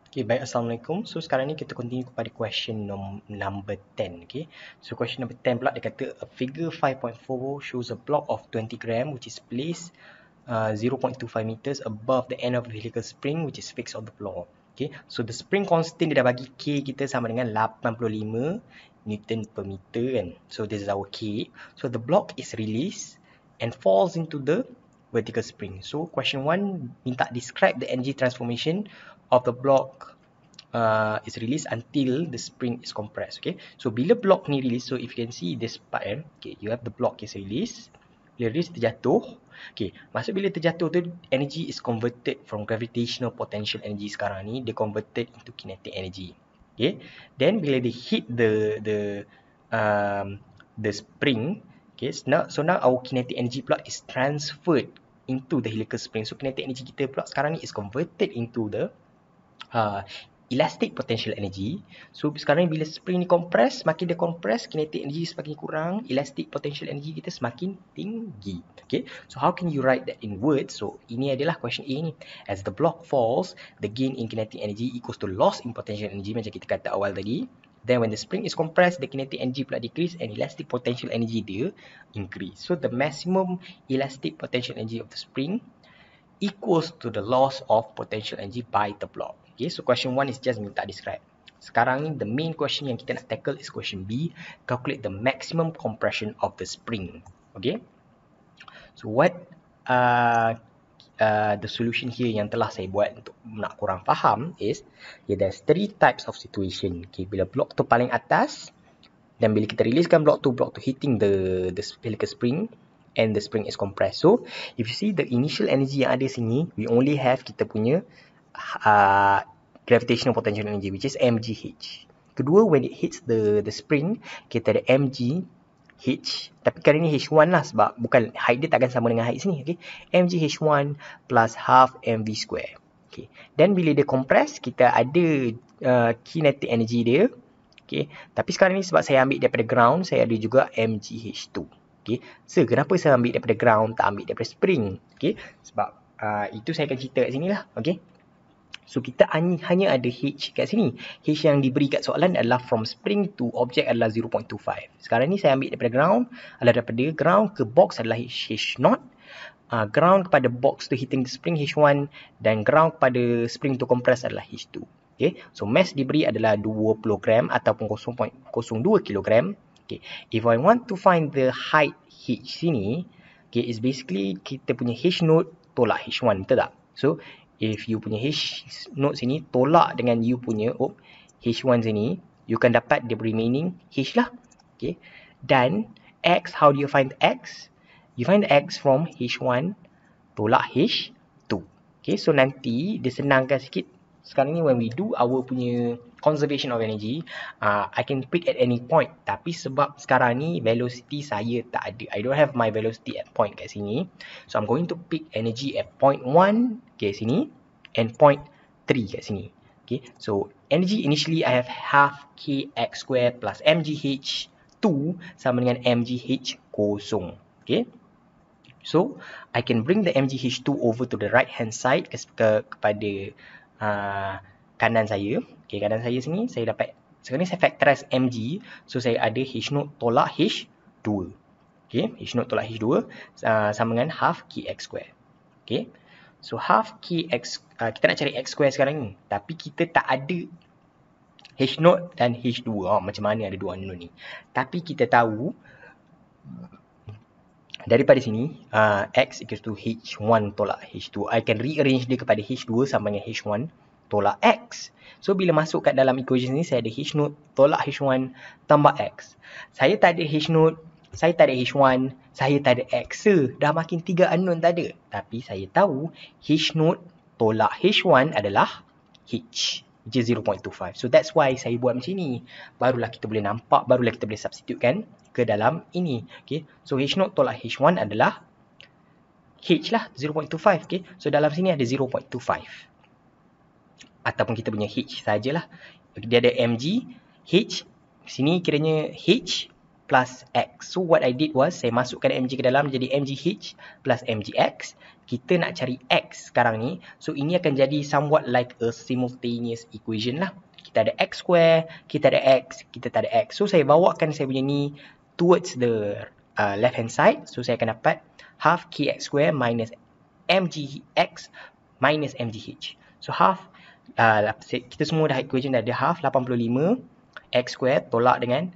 Okay, baik. Assalamualaikum. So, sekarang ni kita continue kepada question number 10. Okay. So, question number 10 pula dia kata a figure 5.4 shows a block of 20 gram which is placed 0.25 meters above the end of the helical spring which is fixed on the floor. Okay. So, the spring constant dia dah bagi K kita sama dengan 85 Newton per meter kan. So, this is our K. So, the block is released and falls into the vertical spring. So, question 1 minta describe the energy transformation of the block is released until the spring is compressed. Okay, so bila block ni release, so if you can see this part okay, you have the block is released. Bila release terjatuh, okay, maksud bila terjatuh tu energy is converted from gravitational potential energy sekarang ni, dia converted into kinetic energy. Okay, then bila they hit the spring, okay, so now our kinetic energy pula is transferred into the helical spring. So kinetic energy kita pula sekarang ni is converted into the elastic potential energy. So sekarang ni bila spring ni compress, semakin dia compress, kinetic energy semakin kurang, elastic potential energy kita semakin tinggi. Okay, so how can you write that in words? So ini adalah question A ni. As the block falls, the gain in kinetic energy equals to loss in potential energy macam kita kata awal tadi. Then when the spring is compressed, the kinetic energy pula decrease and elastic potential energy dia increase. So the maximum elastic potential energy of the spring equals to the loss of potential energy by the block. Okay, so question 1 is just minta describe. Sekarang ni the main question yang kita nak tackle is question B, calculate the maximum compression of the spring. Okay, so what the solution here yang telah saya buat untuk nak korang faham is okay, there's 3 types of situation. Okay, bila block tu paling atas dan bila kita releasekan block tu hitting the helical spring and the spring is compressed. So if you see the initial energy yang ada sini, we only have kita punya gravitational potential energy which is mgh. Kedua, when it hits the spring, kita ada mgh, tapi kali ni h1 lah sebab bukan height dia takkan sama dengan height sini. Okay, mgh1 plus half mv square. Okay, then bila dia compress, kita ada kinetic energy dia. Okay, tapi sekarang ni sebab saya ambil daripada ground, saya ada juga mgh2. Okay, so kenapa saya ambil daripada ground, tak ambil daripada spring? Okay, sebab itu saya akan cerita kat sini lah. Okay, so kita hanya ada H kat sini. H yang diberi kat soalan adalah from spring to object adalah 0.25. Sekarang ni saya ambil daripada ground, daripada ground ke box adalah H0. Ground kepada box to hitting the spring H1 dan ground kepada spring to compress adalah H2. Okay, so mass diberi adalah 20 gram ataupun 0.02 kilogram. Okay, if I want to find the height H sini, okay, is basically kita punya H0 tolak H1, betul tak? So, if you punya H0 sini tolak dengan you punya H1 sini, you can dapat the remaining H lah. Okay, dan X, how do you find X? You find X from H1 tolak H2. Okay, so nanti dia senangkan sikit. Sekarang ni when we do our punya conservation of energy, I can pick at any point. Tapi sebab sekarang ni velocity saya tak ada. I don't have my velocity at point kat sini. So I'm going to pick energy at point 1 kat sini and point 3 kat sini. Okay, so energy initially I have half kx square plus mgh2 sama dengan mgh kosong. Okay, so I can bring the mgh2 over to the right hand side kepada kanan saya. Okay, kanan saya sini saya dapat, sekarang ni saya factorize mg, so saya ada h0 tolak h2. Okay, h0 tolak h2 sama dengan half kx square. Okay, so half kx, kita nak cari x square sekarang ni, tapi kita tak ada h0 dan h2. Macam mana ada dua unknown ni? Tapi kita tahu daripada sini x equals to h1 tolak h2. I can rearrange dia kepada h2 sama dengan h1 tolak x. So bila masuk kat dalam equation ni, saya ada h0 tolak h1 tambah x. Saya tak ada h0, saya tak ada h1, saya tak ada x. So dah makin 3 unknown tak ada. Tapi saya tahu h0 tolak h1 adalah h, which is 0.25. So that's why saya buat macam ni. Barulah kita boleh nampak, barulah kita boleh substitutekan ke dalam ini. Okay, so h0 tolak h1 adalah h lah, 0.25. Okay, so dalam sini ada 0.25 ataupun kita punya h sajalah. Dia ada mg, h sini kiranya h plus X. So what I did was, saya masukkan mg ke dalam, jadi mgh plus mgx. Kita nak cari X sekarang ni. So ini akan jadi somewhat like a simultaneous equation lah. Kita ada X square, kita ada X, kita tak ada X. So saya bawakan saya punya ni towards the left hand side. So saya akan dapat half kx square minus mgx minus mgh. So half, kita semua dah equation dah ada half 85 x square tolak dengan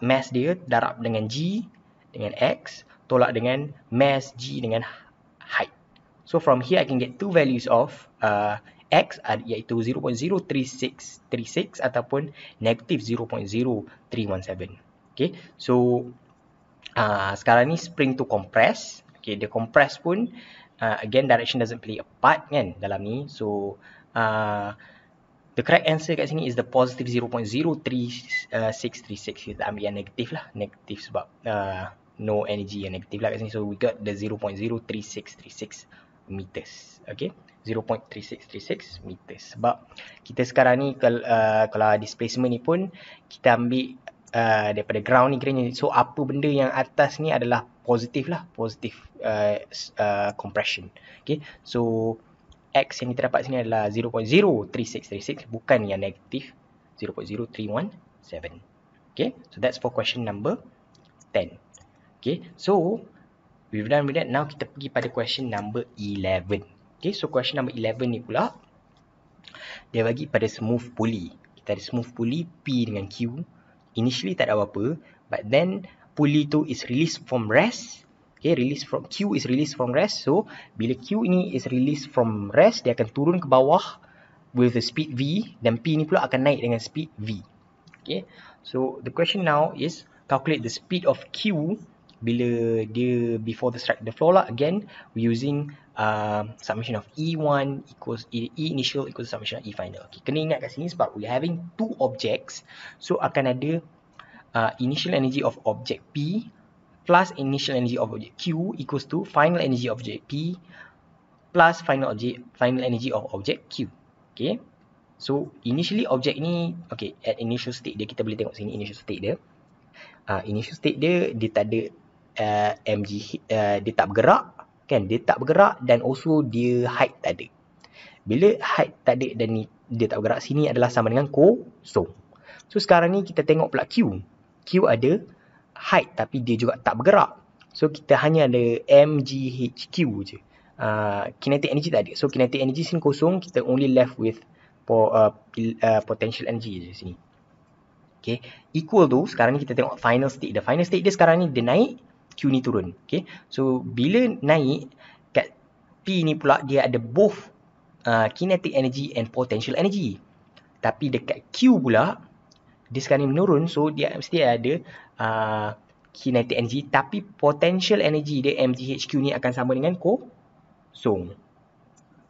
mass dia darab dengan g dengan x tolak dengan mass g dengan height. So from here I can get two values of x iaitu 0.03636 ataupun negative 0.0317. Okay, so sekarang ni spring tu compress. Okay, dia compress pun again direction doesn't play a part kan dalam ni. So the correct answer kat sini is the positive 0.03636. Kita ambil yang negatif lah, negatif sebab no energy yang negatif lah kat sini. So we got the 0.03636 meters. Okay, 0.3636 meters. Sebab kita sekarang ni kalau displacement ni pun kita ambil daripada ground ni kiranya. So apa benda yang atas ni adalah positif lah, positif compression. Okay, so X yang kita dapat sini adalah 0.03636, bukan yang negatif 0.0317. Okay, so that's for question number 10. Okay, so we've done with that. Now kita pergi pada question number 11. Okay, so question number 11 ni pula dia bagi pada smooth pulley. Kita ada smooth pulley P dengan Q. Initially tak ada apa-apa, but then pulley tu is released from rest. Okay, Q is released from rest. So bila Q ini is released from rest, dia akan turun ke bawah with the speed V, dan P ni pula akan naik dengan speed V. Okay, so the question now is calculate the speed of Q bila dia before the strike the floor lah. Again, we're using summation of E1 equals E initial equals summation of E final. Okay, kena ingat kat sini sebab we're having two objects. So akan ada initial energy of object P plus initial energy of object Q equals to final energy of object P plus final energy of object Q. Okay, so initially object ni, okay, at initial state dia, kita boleh tengok sini initial state dia. Initial state dia tak ada dia tak bergerak kan, dia tak bergerak, dan also dia height tak ada. Bila height tak ada dan dia tak bergerak, sini adalah sama dengan kosong. So sekarang ni kita tengok pula Q ada height tapi dia juga tak bergerak. So kita hanya ada mgHq je. Kinetic energy tak ada. So kinetic energy sini kosong, kita only left with potential energy je sini. Okay, equal tu sekarang ni kita tengok final state dia. Final state dia sekarang ni dia naik, Q ni turun. Okay, so bila naik kat P ni pula dia ada both kinetic energy and potential energy. Tapi dekat Q pula dia sekarang ni menurun, so dia mesti ada kinetic energy, tapi potential energy dia mgHq ni akan sama dengan kosong.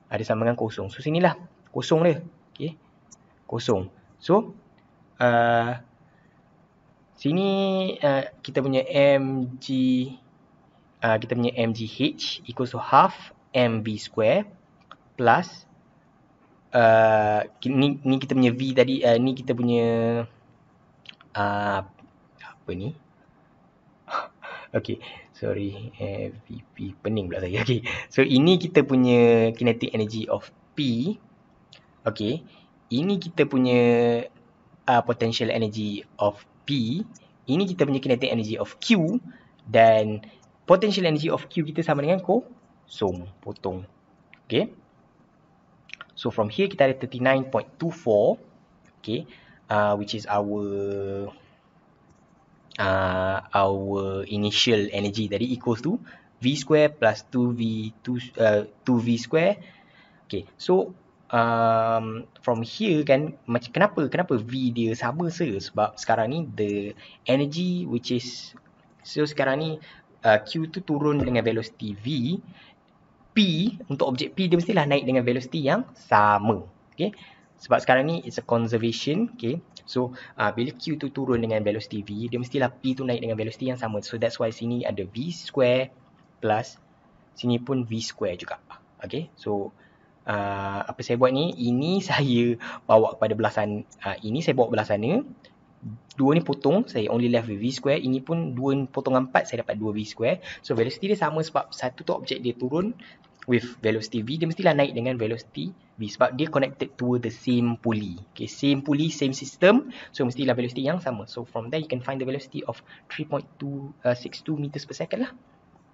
Ada sama dengan kosong. So sinilah kosong dia. Okay, kosong. So sini kita punya mgh equals to half mv square plus ni kita punya v tadi, ni kita punya apa ni? Okay, sorry, VP pening pula saya. Okay, so ini kita punya kinetic energy of P. Okay, ini kita punya potential energy of P. Ini kita punya kinetic energy of Q, dan potential energy of Q kita sama dengan kosong, potong. Okay, so from here kita ada 39.24. Okay, which is our initial energy tadi equals to V square plus 2V square. Okay, so from here kan, kenapa V dia sama sebab sekarang ni the energy which is, so sekarang ni Q tu turun dengan velocity V, P untuk objek P dia mestilah naik dengan velocity yang sama. Okay, sebab sekarang ni it's a conservation. Okay, so bila Q tu turun dengan velocity V, dia mestilah P tu naik dengan velocity yang sama. So that's why sini ada V square plus sini pun V square juga. Okay, so apa saya buat ni, ini saya bawa kepada belah sana, ini saya bawa belah sana, 2 ni potong, saya only left with V square. Ini pun 2 potong 4, saya dapat 2V square. So velocity dia sama sebab satu tu objek dia turun with velocity V, dia mestilah naik dengan velocity V sebab dia connected to the same pulley. Okay, same pulley, same system. So mestilah velocity yang sama. So from there you can find the velocity of 3.62 meters per second lah.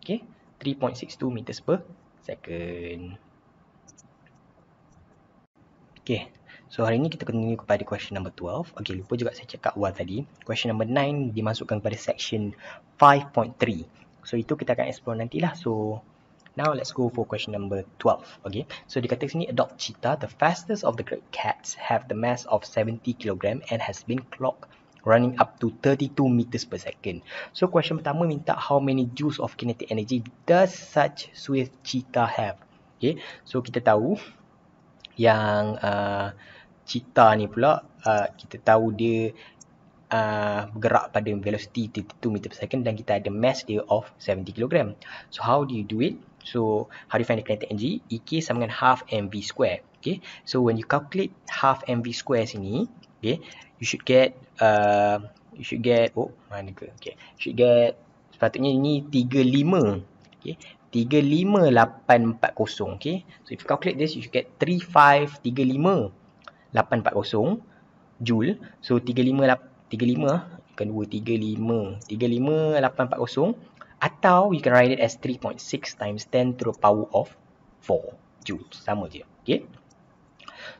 Okay, 3.62 meters per second. Okay, so hari ni kita continue kepada question number 12. Okay, lupa juga saya cakap awal tadi. Question number 9 dimasukkan kepada section 5.3. So itu kita akan explore nantilah. So now let's go for question number 12. Okay, so dia kata sini, a dog cheetah, the fastest of the great cats, have the mass of 70 kg and has been clocked running up to 32 meters per second. So question pertama minta how many joules of kinetic energy does such swift cheetah have. Okay, so kita tahu yang cheetah ni pula kita tahu dia bergerak pada velocity 32 meter per second dan kita ada mass dia of 70 kg. So how do you do it? So how do you find the kinetic energy? EK sama dengan half mv square. Okay, so when you calculate half mv square sini, okay, you should get oh mana ke? Okay, you should get, sepatutnya ini 35. Okay, 35840. Okay, so if you calculate this, you should get 3535840 joule. So 35 bukan 2, 35840, atau you can write it as 3.6 times 10 to the power of 4 joules. Sama je. Okay,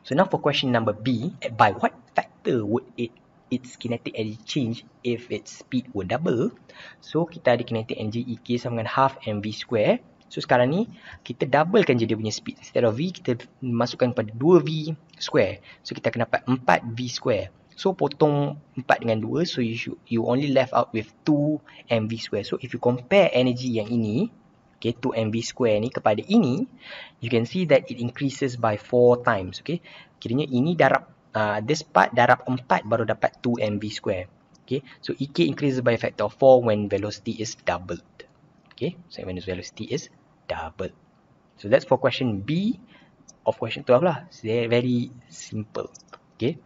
so now for question number B, by what factor would its kinetic energy change if its speed were double? So kita ada kinetic energy EK sama dengan half mv square. So sekarang ni kita doublekan je dia punya speed. Instead of V, kita masukkan pada 2V square. So kita akan dapat 4V square. So potong 4 dengan 2, so you only left out with 2mv square. So if you compare energy yang ini, okay, 2mv square ni kepada ini, you can see that it increases by 4 times. Okay, kiranya ini darab this part darab 4 baru dapat 2mv square. Okay, so EK increases by a factor of 4 when velocity is doubled. Okay, so when velocity is doubled. So that's for question B of question 12 lah. It's very simple. Okay,